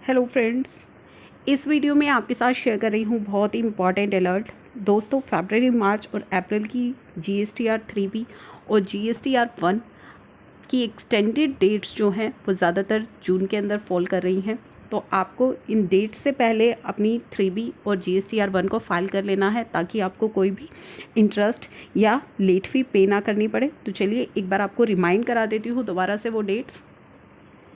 Hello friends, इस video में आपके साथ शेयर कर रही हूँ बहुत ही इंपॉर्टेंट अलर्ट। दोस्तों, फरवरी, मार्च और अप्रैल की GSTR 3B और GSTR 1 की एक्सटेंडेड डेट्स जो हैं वो ज़्यादातर जून के अंदर फॉल कर रही हैं। तो आपको इन डेट्स से पहले अपनी 3B और GSTR 1 को फाइल कर लेना है ताकि आपको कोई भी इंटरेस्ट या लेट फ़ी पे ना करनी पड़े। तो चलिए एक बार आपको रिमाइंड करा देती हूँ दोबारा से वो डेट्स,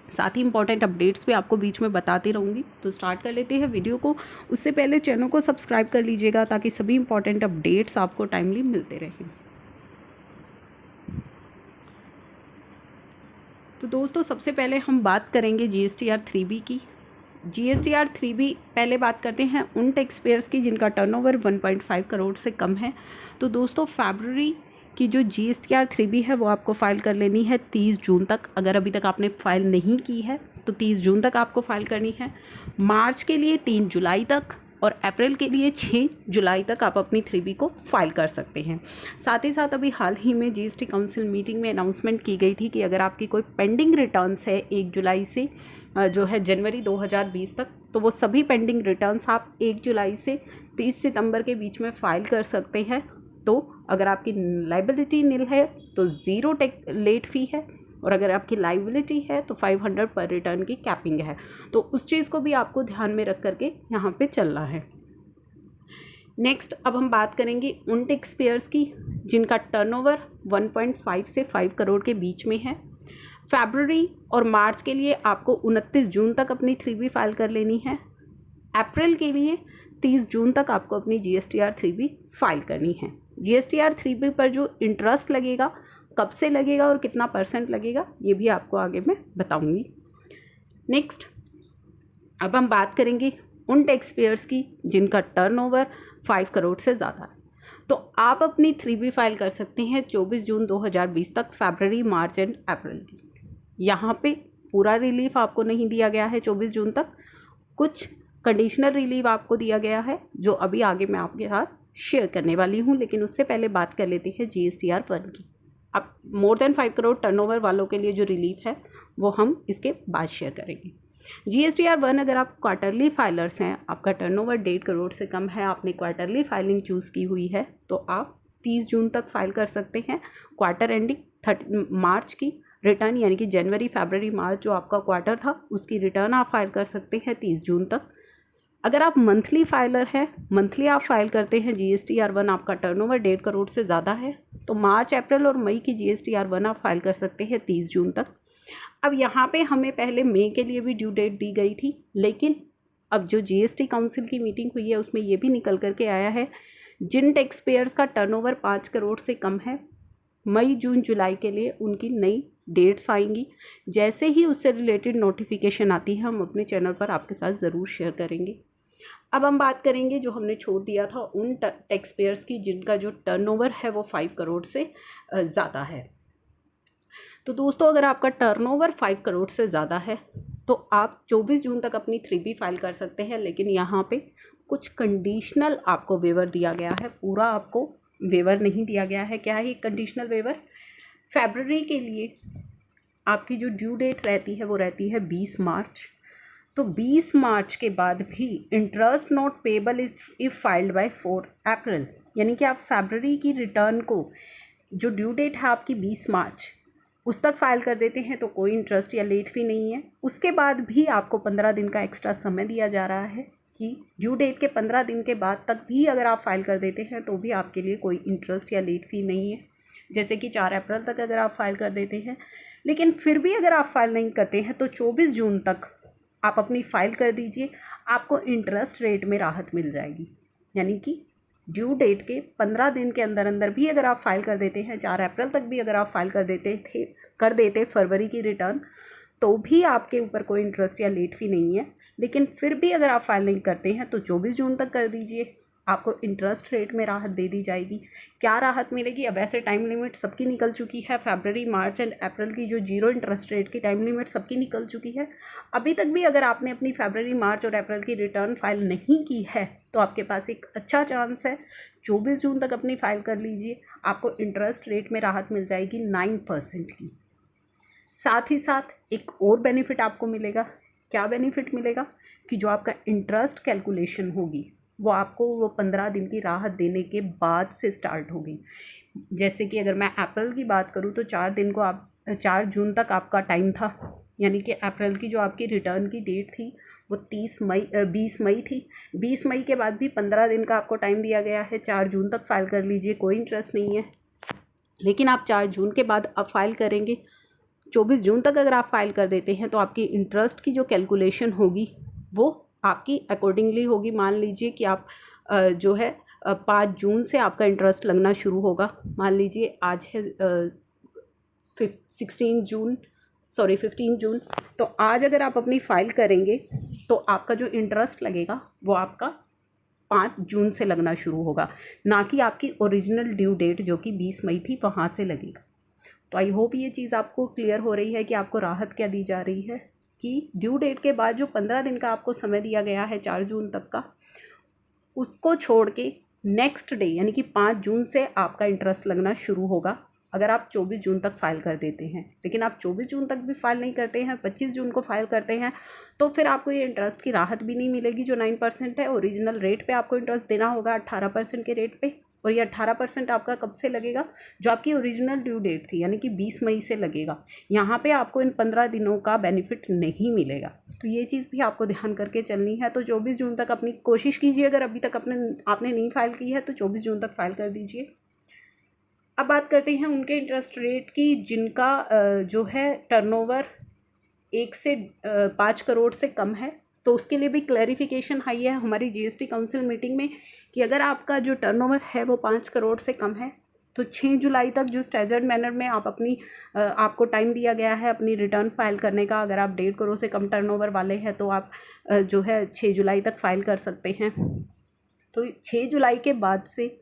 साथ ही इंपॉर्टेंट अपडेट्स भी आपको बीच में बताती रहूँगी। तो स्टार्ट कर लेते हैं वीडियो को। उससे पहले चैनल को सब्सक्राइब कर लीजिएगा ताकि सभी इंपॉर्टेंट अपडेट्स आपको टाइमली मिलते रहें। तो दोस्तों, सबसे पहले हम बात करेंगे GSTR 3B की। GSTR 3B पहले बात करते हैं उन टैक्स पेयर्स की जिनका टर्नओवर 1.5 करोड़ से कम है। तो दोस्तों, फरवरी की जो GSTR 3B है वो आपको फ़ाइल कर लेनी है 30 जून तक। अगर अभी तक आपने फ़ाइल नहीं की है तो 30 जून तक आपको फ़ाइल करनी है। मार्च के लिए 3 जुलाई तक और अप्रैल के लिए 6 जुलाई तक आप अपनी 3B को फाइल कर सकते हैं। साथ ही साथ अभी हाल ही में GST काउंसिल मीटिंग में अनाउंसमेंट की गई थी कि अगर आपकी कोई पेंडिंग रिटर्न्स है 1 जुलाई से जो है जनवरी 2020 तक, तो वो सभी पेंडिंग रिटर्न्स आप 1 जुलाई से 30 सितंबर के बीच में फ़ाइल कर सकते हैं। तो अगर आपकी लाइबिलिटी निल है तो ज़ीरो लेट फ़ी है, और अगर आपकी लाइबिलिटी है तो 500 पर रिटर्न की कैपिंग है। तो उस चीज़ को भी आपको ध्यान में रख करके यहाँ पे चलना है। नेक्स्ट, अब हम बात करेंगे उन टैक्स पेयर्स की जिनका टर्नओवर 1.5 से 5 करोड़ के बीच में है। फरवरी और मार्च के लिए आपको 29 जून तक अपनी 3B फाइल कर लेनी है। अप्रैल के लिए 30 जून तक आपको अपनी GSTR 3B फाइल करनी है। GSTR 3B पर जो इंटरेस्ट लगेगा, कब से लगेगा और कितना % लगेगा, ये भी आपको आगे मैं बताऊंगी। नेक्स्ट, अब हम बात करेंगे उन टैक्स पेयर्स की जिनका टर्नओवर 5 करोड़ से ज़्यादा है। तो आप अपनी 3B फाइल कर सकते हैं 24 जून 2020 तक, फरवरी, मार्च एंड अप्रैल की। यहाँ पे पूरा रिलीफ आपको नहीं दिया गया है 24 जून तक, कुछ कंडीशनल रिलीफ आपको दिया गया है जो अभी आगे मैं आपके साथ शेयर करने वाली हूँ। लेकिन उससे पहले बात कर लेते हैं GSTR 1 की। अब मोर देन 5 करोड़ टर्नओवर वालों के लिए जो रिलीफ है वो हम इसके बाद शेयर करेंगे। GSTR 1, अगर आप क्वार्टरली फाइलर्स हैं, आपका टर्नओवर 1.5 करोड़ से कम है, आपने क्वार्टरली फाइलिंग चूज़ की हुई है, तो आप 30 जून तक फाइल कर सकते हैं। क्वार्टर एंडिंग 30 मार्च की रिटर्न, यानी कि जनवरी, फरवरी, मार्च जो आपका क्वार्टर था उसकी रिटर्न आप फाइल कर सकते हैं 30 जून तक। अगर आप मंथली फाइलर हैं, मंथली आप फाइल करते हैं GSTR 1, आपका टर्नओवर 1.5 करोड़ से ज़्यादा है, तो मार्च, अप्रैल और मई की GSTR 1 आप फाइल कर सकते हैं 30 जून तक। अब यहाँ पे हमें पहले मई के लिए भी ड्यू डेट दी गई थी, लेकिन अब जो GST काउंसिल की मीटिंग हुई है उसमें ये भी निकल करके आया है जिन टैक्स पेयर्स का टर्नओवर 5 करोड़ से कम है, मई, जून, जुलाई के लिए उनकी नई डेट्स आएंगी। जैसे ही उससे रिलेटेड नोटिफिकेशन आती है हम अपने चैनल पर आपके साथ ज़रूर शेयर करेंगे। अब हम बात करेंगे जो हमने छोड़ दिया था उन टैक्स पेयर्स की जिनका जो टर्नओवर है वो 5 करोड़ से ज़्यादा है। तो दोस्तों, अगर आपका टर्नओवर 5 करोड़ से ज़्यादा है तो आप 24 जून तक अपनी 3B फाइल कर सकते हैं। लेकिन यहाँ पे कुछ कंडीशनल आपको वेवर दिया गया है, पूरा आपको वेवर नहीं दिया गया है। क्या है कंडीशनल वेवर? फरवरी के लिए आपकी जो ड्यू डेट रहती है वो रहती है 20 मार्च। तो 20 मार्च के बाद भी interest not payable if filed by 4 अप्रैल, यानी कि आप फरवरी की रिटर्न को, जो ड्यू डेट है आपकी 20 मार्च, उस तक फाइल कर देते हैं तो कोई इंटरेस्ट या लेट फ़ी नहीं है। उसके बाद भी आपको 15 दिन का एक्स्ट्रा समय दिया जा रहा है कि ड्यू डेट के 15 दिन के बाद तक भी अगर आप फाइल कर देते हैं तो भी आपके लिए कोई इंटरेस्ट या लेट फ़ी नहीं है। जैसे कि 4 अप्रैल तक अगर आप फाइल कर देते हैं, लेकिन फिर भी अगर आप फाइल नहीं करते हैं तो 24 जून तक आप अपनी फ़ाइल कर दीजिए, आपको इंटरेस्ट रेट में राहत मिल जाएगी। यानी कि ड्यू डेट के 15 दिन के अंदर अंदर भी अगर आप फाइल कर देते हैं, 4 अप्रैल तक भी अगर आप फाइल कर देते फरवरी की रिटर्न, तो भी आपके ऊपर कोई इंटरेस्ट या लेट फ़ी नहीं है। लेकिन फिर भी अगर आप फाइल नहीं करते हैं तो 24 जून तक कर दीजिए, आपको इंटरेस्ट रेट में राहत दे दी जाएगी। क्या राहत मिलेगी? अब ऐसे टाइम लिमिट सबकी निकल चुकी है। फरवरी, मार्च एंड अप्रैल की जो जीरो इंटरेस्ट रेट की टाइम लिमिट सबकी निकल चुकी है। अभी तक भी अगर आपने अपनी फरवरी, मार्च और अप्रैल की रिटर्न फाइल नहीं की है तो आपके पास एक अच्छा चांस है, 24 जून तक अपनी फ़ाइल कर लीजिए, आपको इंटरेस्ट रेट में राहत मिल जाएगी 9% की। साथ ही साथ एक और बेनिफिट आपको मिलेगा क्या बेनिफिट मिलेगा कि जो आपका इंटरेस्ट कैलकुलेशन होगी वो आपको वो 15 दिन की राहत देने के बाद से स्टार्ट होगी। जैसे कि अगर मैं अप्रैल की बात करूँ तो 4 जून तक आपका टाइम था, यानी कि अप्रैल की जो आपकी रिटर्न की डेट थी वो 20 मई थी। 20 मई के बाद भी 15 दिन का आपको टाइम दिया गया है, 4 जून तक फाइल कर लीजिए, कोई इंटरेस्ट नहीं है। लेकिन आप 4 जून के बाद अब फाइल करेंगे, 24 जून तक अगर आप फाइल कर देते हैं तो आपकी इंटरेस्ट की जो कैलकुलेशन होगी वो आपकी अकॉर्डिंगली होगी। मान लीजिए कि आप जो है 5 जून से आपका इंटरेस्ट लगना शुरू होगा। मान लीजिए आज है 15 जून, तो आज अगर आप अपनी फ़ाइल करेंगे तो आपका जो इंटरेस्ट लगेगा वो आपका 5 जून से लगना शुरू होगा, ना कि आपकी ओरिजिनल ड्यू डेट जो कि 20 मई थी वहाँ से लगेगा। तो आई होप ये चीज़ आपको क्लियर हो रही है कि आपको राहत क्या दी जा रही है कि ड्यू डेट के बाद जो 15 दिन का आपको समय दिया गया है 4 जून तक का, उसको छोड़ के नेक्स्ट डे यानी कि 5 जून से आपका इंटरेस्ट लगना शुरू होगा अगर आप 24 जून तक फाइल कर देते हैं। लेकिन आप 24 जून तक भी फाइल नहीं करते हैं, 25 जून को फाइल करते हैं, तो फिर आपको ये इंटरेस्ट की राहत भी नहीं मिलेगी जो 9% है। ओरिजिनल रेट पे आपको इंटरेस्ट देना होगा 18% के रेट पे, और ये 18% आपका कब से लगेगा, जो आपकी ओरिजिनल ड्यू डेट थी यानी कि 20 मई से लगेगा। यहाँ पे आपको इन 15 दिनों का बेनिफिट नहीं मिलेगा। तो ये चीज़ भी आपको ध्यान करके चलनी है। तो 24 जून तक अपनी कोशिश कीजिए, अगर अभी तक आपने नहीं फाइल की है तो 24 जून तक फाइल कर दीजिए। अब बात करते हैं उनके इंटरेस्ट रेट की जिनका जो है टर्नओवर 1 से 5 करोड़ से कम है। तो उसके लिए भी क्लैरिफिकेशन आई है हमारी जीएसटी काउंसिल मीटिंग में कि अगर आपका जो टर्नओवर है वो 5 करोड़ से कम है तो 6 जुलाई तक जो स्टैगर्ड मैनर में आप आपको टाइम दिया गया है अपनी रिटर्न फाइल करने का। अगर आप 1.5 करोड़ से कम टर्नओवर वाले हैं तो आप जो है 6 जुलाई तक फाइल कर सकते हैं। तो 6 जुलाई के बाद से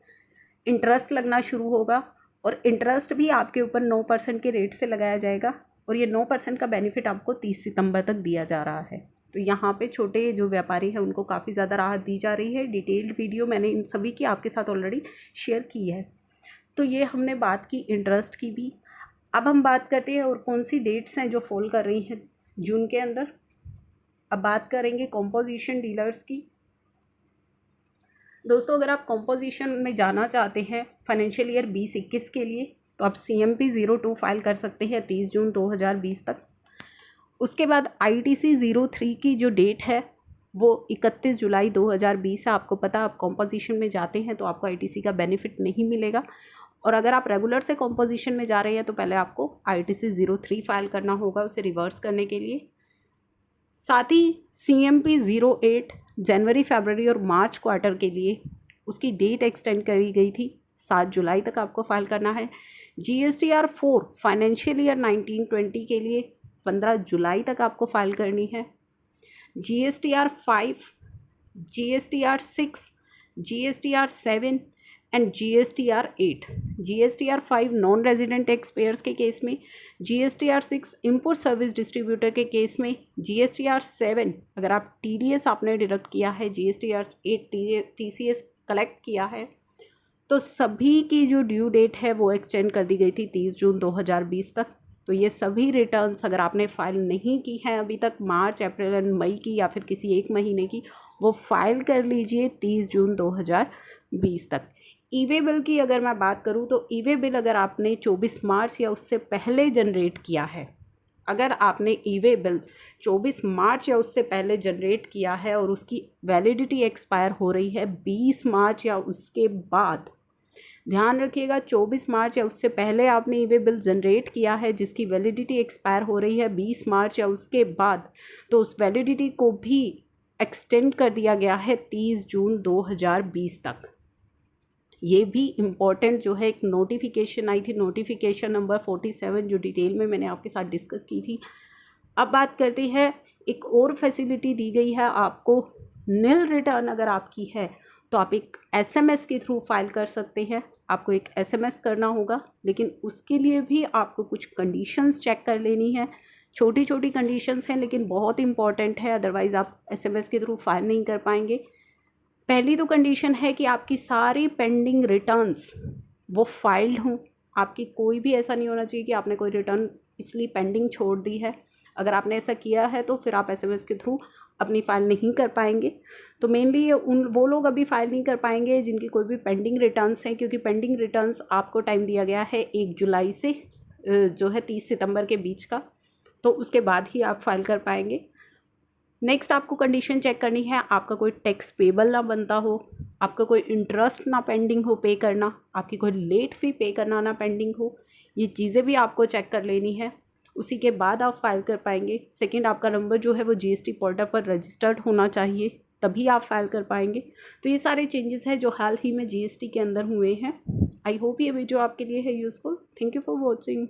इंटरेस्ट लगना शुरू होगा और इंटरेस्ट भी आपके ऊपर 9% के रेट से लगाया जाएगा, और ये 9% का बेनिफिट आपको 30 सितंबर तक दिया जा रहा है। तो यहाँ पे छोटे जो व्यापारी हैं उनको काफ़ी ज़्यादा राहत दी जा रही है। डिटेल्ड वीडियो मैंने इन सभी की आपके साथ ऑलरेडी शेयर की है। तो ये हमने बात की इंटरेस्ट की भी। अब हम बात करते हैं और कौन सी डेट्स हैं जो फॉल कर रही हैं जून के अंदर। अब बात करेंगे कॉम्पोजिशन डीलर्स की। दोस्तों, अगर आप कॉम्पोजिशन में जाना चाहते हैं फाइनेंशियल ईयर 20-21 के लिए तो आप CMP 02 फाइल कर सकते हैं 30 जून 2020 तक। उसके बाद ITC 03 की जो डेट है वो 31 जुलाई 2020 है। आपको पता, आप कॉम्पोजिशन में जाते हैं तो आपको ITC का बेनिफिट नहीं मिलेगा, और अगर आप रेगुलर से कॉम्पोजिशन में जा रहे हैं तो पहले आपको ITC 03 फाइल करना होगा उसे रिवर्स करने के लिए। साथ ही CMP 08 जनवरी, फरवरी और मार्च क्वार्टर के लिए उसकी डेट एक्सटेंड करी गई थी, 7 जुलाई तक आपको फाइल करना है। GSTR 4 फाइनेंशियल ईयर 19-20 के लिए 15 जुलाई तक आपको फाइल करनी है। GSTR 5, GSTR 6, GSTR 7 and GSTR 8। GSTR 5 non resident tax payers के केस में, GSTR 6 इम्पोर्ट सर्विस डिस्ट्रीब्यूटर के केस में, GSTR 7 अगर आप TDS आपने डिडक्ट किया है, GSTR 8 TCS कलेक्ट किया है, तो सभी की जो ड्यू डेट है वो एक्सटेंड कर दी गई थी 30 जून 2020 तक। तो ये सभी रिटर्न्स अगर आपने फाइल नहीं की हैं अभी तक मार्च, अप्रैल एंड मई की या फिर किसी एक महीने की, वो फाइल कर लीजिए 30 जून 2020 तक। ईवे बिल की अगर मैं बात करूं तो ईवे बिल अगर आपने 24 मार्च या उससे पहले जनरेट किया है, अगर आपने ईवे बिल 24 मार्च या उससे पहले जनरेट किया है और उसकी वैलिडिटी एक्सपायर हो रही है 20 मार्च या उसके बाद, ध्यान रखिएगा 24 मार्च या उससे पहले आपने ईवे बिल जनरेट किया है जिसकी वैलिडिटी एक्सपायर हो रही है 20 मार्च या उसके बाद, तो उस वैलिडिटी को भी एक्सटेंड कर दिया गया है 30 जून 2020 तक। ये भी इम्पॉर्टेंट जो है एक नोटिफिकेशन आई थी, नोटिफिकेशन नंबर 47, जो डिटेल में मैंने आपके साथ डिस्कस की थी। अब बात करते हैं, एक और फैसिलिटी दी गई है आपको, नील रिटर्न अगर आपकी है तो आप एक SMS के थ्रू फाइल कर सकते हैं। आपको एक SMS करना होगा, लेकिन उसके लिए भी आपको कुछ कंडीशंस चेक कर लेनी है। छोटी छोटी कंडीशंस हैं लेकिन बहुत इंपॉर्टेंट है, अदरवाइज़ आप SMS के थ्रू फाइल नहीं कर पाएंगे। पहली तो कंडीशन है कि आपकी सारी पेंडिंग रिटर्न्स वो फाइल्ड हों। आपकी कोई भी ऐसा नहीं होना चाहिए कि आपने कोई रिटर्न पिछली पेंडिंग छोड़ दी है। अगर आपने ऐसा किया है तो फिर आप SMS के थ्रू अपनी फ़ाइल नहीं कर पाएंगे। तो मेनली वो लोग अभी फ़ाइल नहीं कर पाएंगे जिनकी कोई भी पेंडिंग रिटर्न्स हैं, क्योंकि पेंडिंग रिटर्न्स आपको टाइम दिया गया है 1 जुलाई से जो है 30 सितंबर के बीच का, तो उसके बाद ही आप फाइल कर पाएंगे। नेक्स्ट आपको कंडीशन चेक करनी है, आपका कोई टैक्स पेबल ना बनता हो, आपका कोई इंटरेस्ट ना पेंडिंग हो पे करना, आपकी कोई लेट फ़ी पे करना ना पेंडिंग हो। ये चीज़ें भी आपको चेक कर लेनी है, उसी के बाद आप फाइल कर पाएंगे। सेकंड, आपका नंबर जो है वो GST पोर्टल पर रजिस्टर्ड होना चाहिए, तभी आप फाइल कर पाएंगे। तो ये सारे चेंजेस हैं जो हाल ही में GST के अंदर हुए हैं। आई होप ये वीडियो आपके लिए है useful. Thank you for watching.